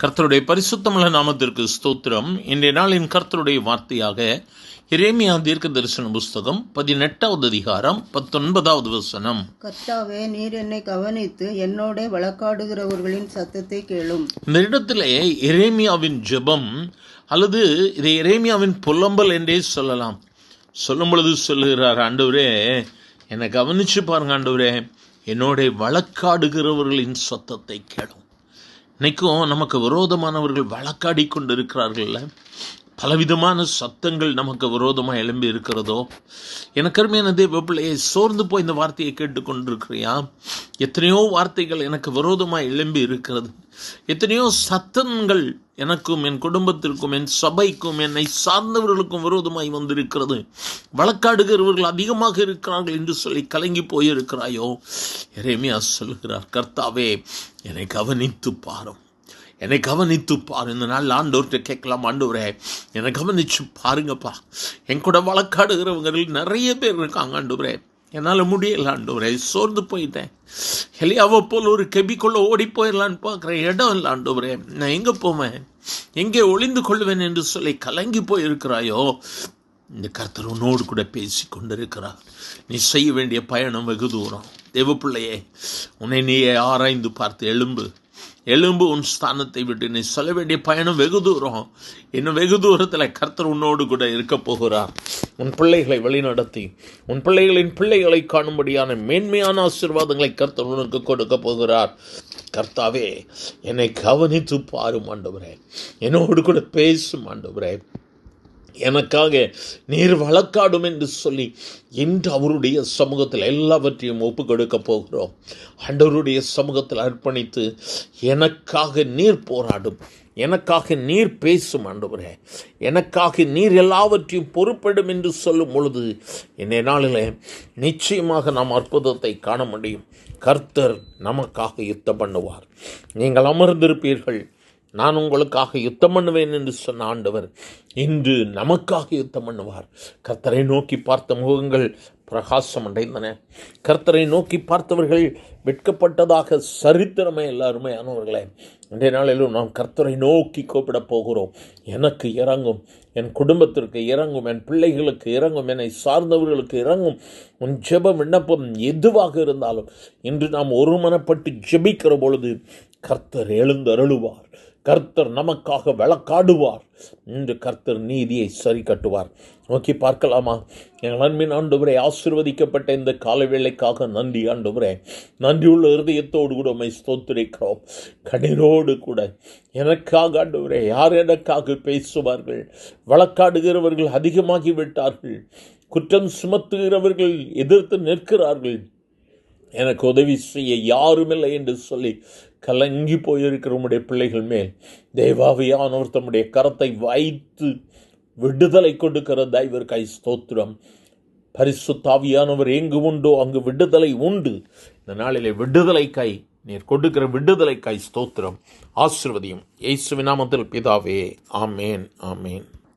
கர்த்தருடைய பரிசுத்தமுள்ள நாமத்திற்கு ஸ்தோத்திரம். இன்றைய நாளின் கர்த்தருடைய வார்த்தையாக எரேமியா தீர்க்க தரிசன புஸ்தகம் 18வது அதிகாரம் 19வது வசனம். கர்த்தாவே, நீர் என்னை கவனித்து என்னோட வழக்காடுகிறவர்களின் சத்தத்தை கேளும். இந்த இடத்திலே எரேமியாவின் ஜெபம் அல்லது இதை எரேமியாவின் புலம்பல் என்றே சொல்லலாம். சொல்லும் பொழுது சொல்லுகிறார், ஆண்டவரே என்னை கவனிச்சு பாருங்க ஆண்டவரே, என்னோட வழக்காடுகிறவர்களின் சத்தத்தை கேளும். இன்னைக்கும் நமக்கு விரோதமானவர்கள் வழக்காடி கொண்டு இருக்கிறார்கள்ல, பலவிதமான சத்தங்கள் நமக்கு விரோதமாக எழும்பி இருக்கிறதோ. எனக்கு அருமையான தேவ பிள்ளையை, சோர்ந்து போய் இந்த வார்த்தையை கேட்டுக்கொண்டிருக்கிறியா? எத்தனையோ வார்த்தைகள் எனக்கு விரோதமாக எழும்பி இருக்கிறது. எத்தனையோ சத்தங்கள் எனக்கும் என் குடும்பத்திற்கும் என் சபைக்கும் என்னை சார்ந்தவர்களுக்கும் விரோதமாய் வந்திருக்கிறது. வழக்காடுகிறவர்கள் அதிகமாக இருக்கிறார்கள் என்று சொல்லி கலங்கி போயிருக்கிறாயோ? எரேமியா சொல்கிறார், கர்த்தாவே என்னை கவனித்து பாரும், என்னை கவனித்து பாரு. இந்த நாள் ஆண்டவர்கிட்ட கேட்கலாம், ஆண்டவரே என்னை கவனிச்சு பாருங்கப்பா, என் கூட வழக்காடுகிறவங்க நிறைய பேர் இருக்காங்க ஆண்டவரே, என்னால் முடியல ஆண்டவரே, சோர்ந்து போயிட்டேன். எலியாவை போல் ஒரு கெபிக்குள்ளே ஓடி போயிடலான்னு பார்க்குற இடம் இல்லை ஆண்டவரே, நான் எங்கே போவேன், எங்கே ஒளிந்து கொள்வேன் என்று சொல்லி கலங்கி போயிருக்கிறாயோ? இந்த கர்த்தர் உன்னோடு கூட பேசி கொண்டிருக்கிறார். நீ செய்ய வேண்டிய பயணம் வெகு தூரம். தேவ பிள்ளையே, உன்னை நீயே ஆராய்ந்து பார்த்து எழும்பு உன் ஸ்தானத்தை விட்டு. நீ சொல்ல வேண்டிய பயணம் வெகு தூரம். இன்னும் வெகு தூரத்தில் கர்த்தர் உன்னோடு கூட இருக்க போகிறார். உன் பிள்ளைகளை வழிநடத்தி உன் பிள்ளைகளின் பிள்ளைகளை காணும்படியான மேன்மையான ஆசீர்வாதங்களை கர்த்தர் உனக்கு கொடுக்க போகிறார். கர்த்தாவே என்னை கவனித்து பாரும் ஆண்டவரே, என்னோடு கூட பேசும் ஆண்டவரே, எனக்காக நீர் வழக்காடும் என்று சொல்லி இன்று அவருடைய சமூகத்தில் எல்லாவற்றையும் ஒப்பு கொடுக்க போகிறோம். ஆண்டவருடைய சமூகத்தில் அர்ப்பணித்து எனக்காக நீர் போராடும், எனக்காக நீர் பேசும் ஆண்டவரே, எனக்காக நீர் எல்லாவற்றையும் பொறுப்படும் என்று சொல்லும் பொழுது இந்த நாளில் நிச்சயமாக நாம் அற்புதத்தை காண முடியும். கர்த்தர் நமக்காக யுத்தம் பண்ணுவார். நீங்கள் அமர்ந்திருப்பீர்கள், நான் உங்களுக்காக யுத்தம் பண்ணுவேன் என்று சொன்ன ஆண்டவர் இன்று நமக்காக யுத்தம் பண்ணுவார். கர்த்தரை நோக்கி பார்த்த முகங்கள் பிரகாசம் அடைந்தன. கர்த்தரை நோக்கி பார்த்தவர்கள் வெட்கப்பட்டதாக சரித்திரமே எல்லாருமே ஆனவர்களே. இன்றைய நாளிலும் நாம் கர்த்தரை நோக்கி கூப்பிட போகிறோம். எனக்கு இறங்கும், என் குடும்பத்திற்கு இறங்கும், என் பிள்ளைகளுக்கு இறங்கும், என்னை சார்ந்தவர்களுக்கு இறங்கும். உன் ஜெபம் விண்ணப்பம் எதுவாக இருந்தாலும் இன்று நாம் ஒருமனப்பட்டு ஜெபிக்கிற பொழுது கர்த்தர் எழுந்தருளுவார். கர்த்தர் நமக்காக வழக்காடுவார். இன்று கர்த்தர் நீதியை சரி கட்டுவார். நோக்கி பார்க்கலாமா? எங்கள் அன்பின் ஆண்டவரே, ஆசீர்வதிக்கப்பட்ட இந்த காலை வேளைக்காக நன்றி ஆண்டவரே. நன்றியுள்ள இருதயத்தோடு கூட உம்மை ஸ்தோத்திரிக்கிறோம். கண்ணீரோடு கூட எனக்காக ஆண்டவரே, யார் எனக்காக பேசுவார்கள்? வழக்காடுகிறவர்கள் அதிகமாகி விட்டார்கள். குற்றம் சுமத்துகிறவர்கள் எதிர்த்து நிற்கிறார்கள். எனக்கு உதவி செய்ய யாருமில்லை என்று சொல்லி கலங்கி போயிருக்கிற உம்முடைய பிள்ளைகள் மேல் தேவாவியானவர் தம்முடைய கரத்தை வைத்து விடுதலை கொடுக்கிற தயவிற்காய் ஸ்தோத்திரம். பரிசுத்தாவியானவர் எங்கு உண்டோ அங்கு விடுதலை உண்டு. இந்த நாளிலே விடுதலைக்காய் நீர் கொடுக்கிற விடுதலைக்காய் ஸ்தோத்திரம். ஆசீர்வதியும். இயேசுவின் நாமத்தில் பிதாவே, ஆமேன், ஆமேன்.